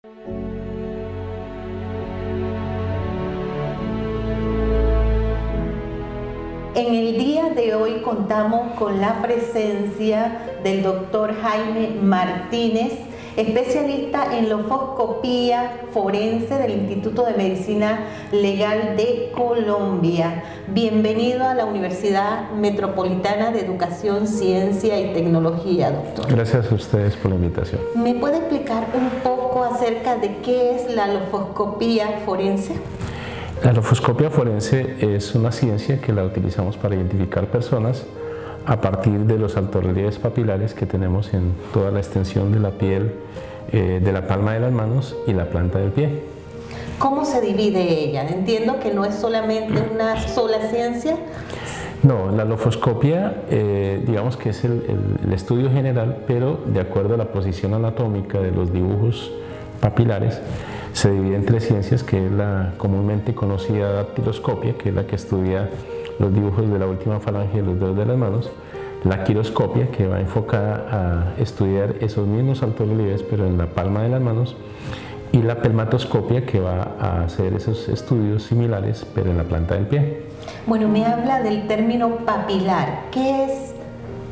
En el día de hoy contamos con la presencia del doctor Jaime Martínez, especialista en lofoscopía forense del Instituto de Medicina Legal de Colombia. Bienvenido a la Universidad Metropolitana de Educación, Ciencia y Tecnología, doctor. Gracias a ustedes por la invitación. ¿Me puede explicar un poco acerca de qué es la lofoscopía forense? La lofoscopia forense es una ciencia que la utilizamos para identificar personas a partir de los altorrelieves papilares que tenemos en toda la extensión de la piel, de la palma de las manos y la planta del pie. ¿Cómo se divide ella? Entiendo que no es solamente una sola ciencia. No, la lofoscopia digamos que es el estudio general, pero de acuerdo a la posición anatómica de los dibujos papilares, se divide en tres ciencias, que es la comúnmente conocida dactiloscopia, que es la que estudia los dibujos de la última falange de los dedos de las manos, la quiroscopia, que va enfocada a estudiar esos mismos altorrelieves pero en la palma de las manos, y la pelmatoscopia, que va a hacer esos estudios similares pero en la planta del pie. Bueno, me habla del término papilar. ¿Qué es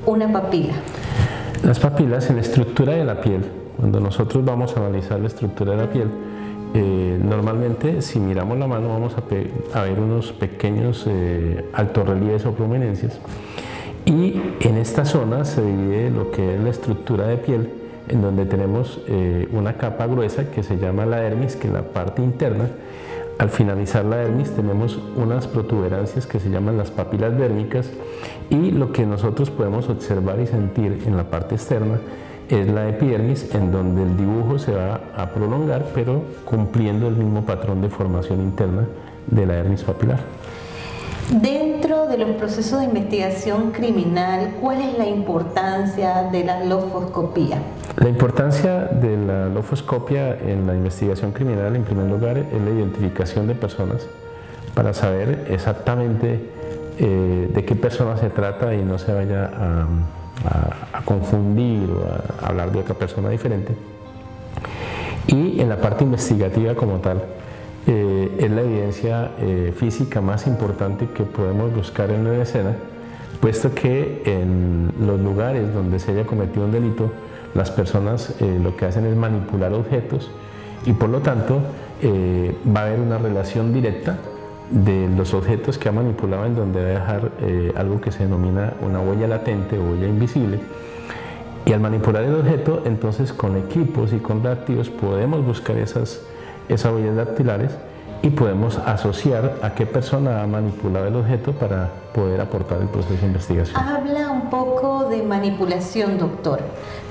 una papila? Las papilas, en la estructura de la piel, cuando nosotros vamos a analizar la estructura de la piel, normalmente si miramos la mano vamos a ver unos pequeños altorrelieves o prominencias, y en esta zona se divide lo que es la estructura de piel, en donde tenemos una capa gruesa que se llama la dermis, que es la parte interna. Al finalizar la dermis tenemos unas protuberancias que se llaman las papilas dérmicas, y lo que nosotros podemos observar y sentir en la parte externa es la epidermis, en donde el dibujo se va a prolongar pero cumpliendo el mismo patrón de formación interna de la dermis papilar. Dentro de los procesos de investigación criminal, ¿cuál es la importancia de la lofoscopía? La importancia de la lofoscopia en la investigación criminal, en primer lugar, es la identificación de personas para saber exactamente de qué persona se trata y no se vaya a confundir o a hablar de otra persona diferente. Y en la parte investigativa como tal, es la evidencia física más importante que podemos buscar en una escena, puesto que en los lugares donde se haya cometido un delito, las personas lo que hacen es manipular objetos, y por lo tanto va a haber una relación directa de los objetos que ha manipulado, en donde va a dejar algo que se denomina una huella latente o huella invisible. Y al manipular el objeto, entonces con equipos y con reactivos podemos buscar esas huellas dactilares y podemos asociar a qué persona ha manipulado el objeto para poder aportar el proceso de investigación. Habla un poco de manipulación, doctor,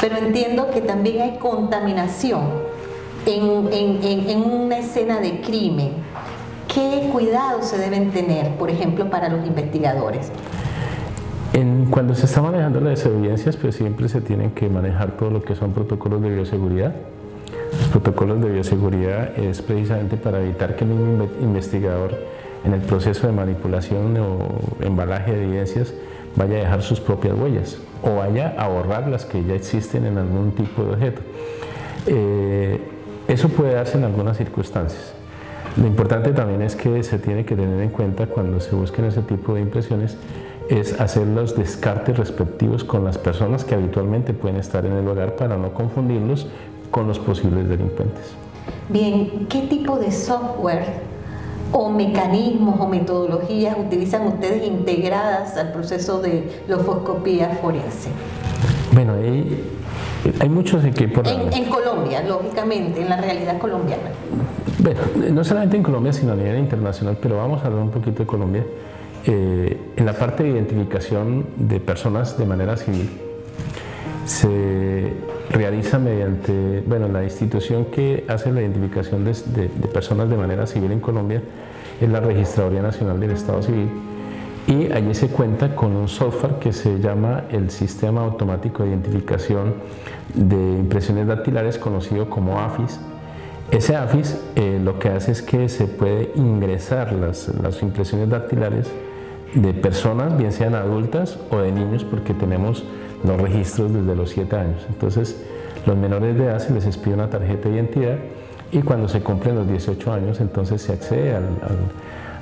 pero entiendo que también hay contaminación en una escena de crimen. ¿Qué cuidados se deben tener, por ejemplo, para los investigadores? Cuando se está manejando las evidencias, pues siempre se tienen que manejar todo lo que son protocolos de bioseguridad. Los protocolos de bioseguridad es precisamente para evitar que el mismo investigador, en el proceso de manipulación o embalaje de evidencias, vaya a dejar sus propias huellas o vaya a borrar las que ya existen en algún tipo de objeto. Eso puede darse en algunas circunstancias. Lo importante también es que se tiene que tener en cuenta cuando se busquen ese tipo de impresiones, es hacer los descartes respectivos con las personas que habitualmente pueden estar en el lugar para no confundirlos con los posibles delincuentes. Bien, ¿qué tipo de software o mecanismos o metodologías utilizan ustedes integradas al proceso de lofoscopía forense? Bueno, hay muchos equipos. En Colombia, lógicamente, en la realidad colombiana. Bueno, no solamente en Colombia, sino a nivel internacional, pero vamos a hablar un poquito de Colombia. En la parte de identificación de personas de manera civil, se realiza mediante, bueno, la institución que hace la identificación de personas de manera civil en Colombia es la Registraduría Nacional del Estado Civil, y allí se cuenta con un software que se llama el Sistema Automático de Identificación de Impresiones Dactilares, conocido como AFIS. Ese AFIS lo que hace es que se puede ingresar las impresiones dactilares de personas, bien sean adultas o de niños, porque tenemos los registros desde los 7 años. Entonces, los menores de edad se les expide una tarjeta de identidad y cuando se cumplen los 18 años entonces se accede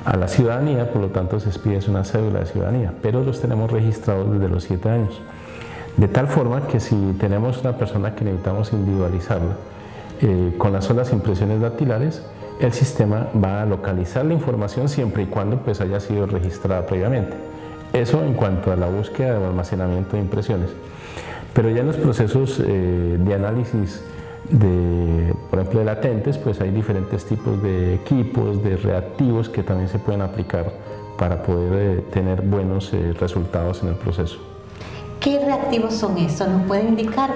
a la ciudadanía, por lo tanto se expide una cédula de ciudadanía, pero los tenemos registrados desde los 7 años. De tal forma que si tenemos una persona que necesitamos individualizarla, con las solas impresiones dactilares, el sistema va a localizar la información siempre y cuando pues haya sido registrada previamente. Eso en cuanto a la búsqueda o almacenamiento de impresiones. Pero ya en los procesos de análisis por ejemplo, de latentes, pues hay diferentes tipos de equipos, de reactivos que también se pueden aplicar para poder tener buenos resultados en el proceso. ¿Qué reactivos son esos? ¿Nos puede indicar?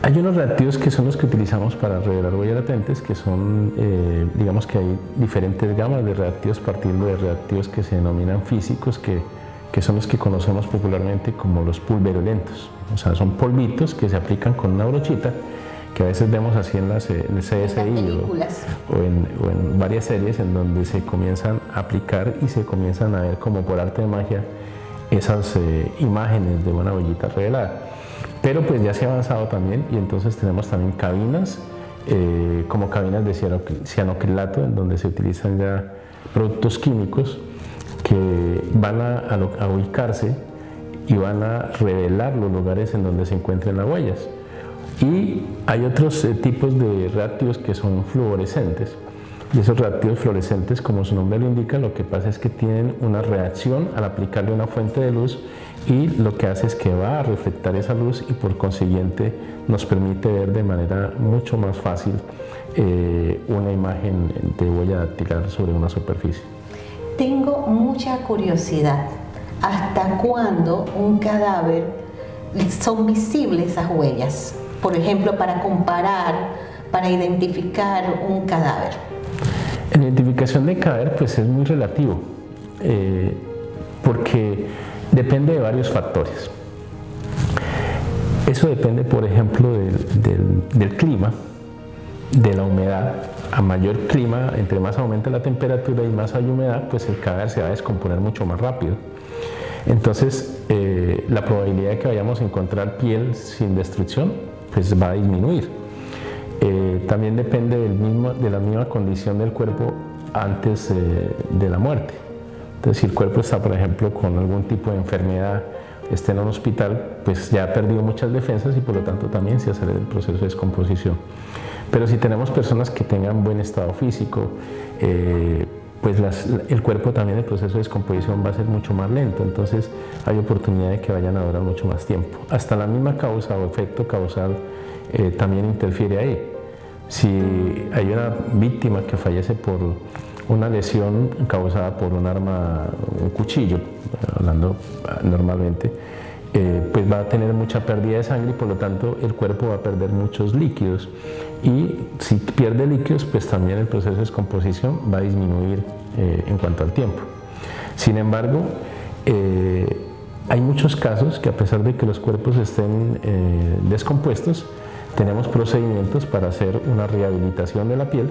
Hay unos reactivos que son los que utilizamos para revelar huellas latentes, que son, digamos que hay diferentes gamas de reactivos partiendo de reactivos que se denominan físicos, que son los que conocemos popularmente como los pulverulentos. O sea, son polvitos que se aplican con una brochita, que a veces vemos así en el CSI o en varias series en donde se comienzan a aplicar y se comienzan a ver como por arte de magia esas imágenes de una huellita revelada. Pero pues ya se ha avanzado también y entonces tenemos también cabinas, como cabinas de cianocrilato, en donde se utilizan ya productos químicos que van a ubicarse y van a revelar los lugares en donde se encuentren las huellas. Y hay otros tipos de reactivos que son fluorescentes. Y esos reactivos fluorescentes, como su nombre lo indica, lo que pasa es que tienen una reacción al aplicarle una fuente de luz y lo que hace es que va a reflectar esa luz y por consiguiente nos permite ver de manera mucho más fácil una imagen de huella dactilar sobre una superficie. Tengo mucha curiosidad. ¿Hasta cuándo un cadáver son visibles esas huellas? Por ejemplo, para comparar, para identificar un cadáver. En la identificación de cadáver pues es muy relativo, porque depende de varios factores. Eso depende, por ejemplo, del clima, de la humedad. A mayor clima, entre más aumenta la temperatura y más hay humedad, pues el cadáver se va a descomponer mucho más rápido. Entonces, la probabilidad de que vayamos a encontrar piel sin destrucción, pues va a disminuir. También depende de la misma condición del cuerpo antes de la muerte. Entonces, si el cuerpo está, por ejemplo, con algún tipo de enfermedad, está en un hospital, pues ya ha perdido muchas defensas y por lo tanto también se acelera el proceso de descomposición. Pero si tenemos personas que tengan buen estado físico, pues el cuerpo también, el proceso de descomposición va a ser mucho más lento, entonces hay oportunidad de que vayan a durar mucho más tiempo. Hasta la misma causa o efecto causal también interfiere ahí. Si hay una víctima que fallece por una lesión causada por un arma, un cuchillo, hablando normalmente, pues va a tener mucha pérdida de sangre y por lo tanto el cuerpo va a perder muchos líquidos. Y si pierde líquidos, pues también el proceso de descomposición va a disminuir en cuanto al tiempo. Sin embargo, hay muchos casos que a pesar de que los cuerpos estén descompuestos, tenemos procedimientos para hacer una rehabilitación de la piel,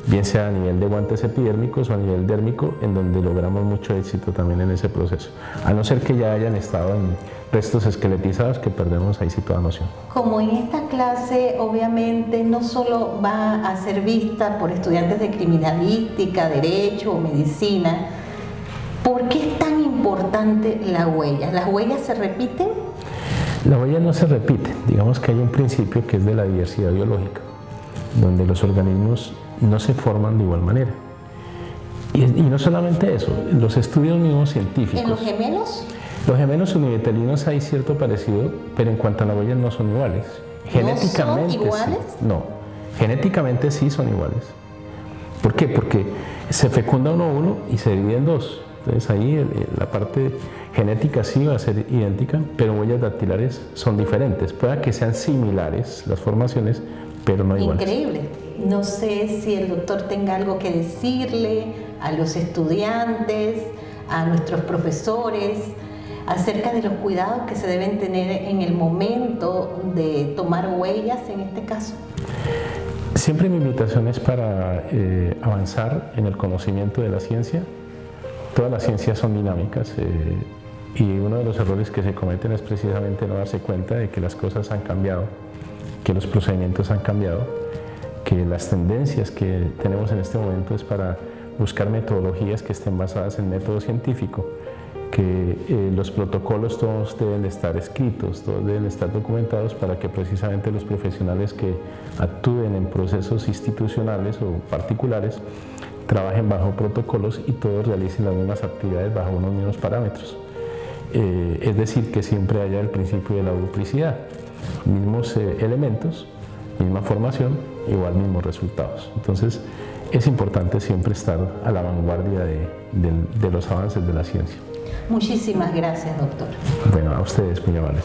bien sea a nivel de guantes epidérmicos o a nivel dérmico, en donde logramos mucho éxito también en ese proceso, a no ser que ya hayan estado en restos esqueletizados, que perdemos ahí sí toda noción. Como en esta clase obviamente no solo va a ser vista por estudiantes de criminalística, derecho o medicina, ¿por qué es tan importante la huella? ¿Las huellas se repiten? La huella no se repite, digamos que hay un principio que es de la diversidad biológica, donde los organismos no se forman de igual manera. Y no solamente eso, los estudios mismos científicos. ¿En los gemelos? Los gemelos univitelinos hay cierto parecido, pero en cuanto a la huella no son iguales. Genéticamente, ¿no son iguales? Sí. No, genéticamente sí son iguales. ¿Por qué? Porque se fecunda un óvulo y se divide en dos. Entonces ahí la parte genética sí va a ser idéntica, pero huellas dactilares son diferentes. Pueda que sean similares las formaciones, pero no iguales. Increíble. No sé si el doctor tenga algo que decirle a los estudiantes, a nuestros profesores, acerca de los cuidados que se deben tener en el momento de tomar huellas en este caso. Siempre mi invitación es para avanzar en el conocimiento de la ciencia. Todas las ciencias son dinámicas y uno de los errores que se cometen es precisamente no darse cuenta de que las cosas han cambiado, que los procedimientos han cambiado que las tendencias que tenemos en este momento es para buscar metodologías que estén basadas en método científico, que los protocolos todos deben estar escritos, todos deben estar documentados para que precisamente los profesionales que actúen en procesos institucionales o particulares trabajen bajo protocolos y todos realicen las mismas actividades bajo unos mismos parámetros. Es decir, que siempre haya el principio de la duplicidad, mismos elementos, misma formación, igual mismos resultados. Entonces es importante siempre estar a la vanguardia de los avances de la ciencia. Muchísimas gracias, doctor. Bueno, a ustedes, muy amables.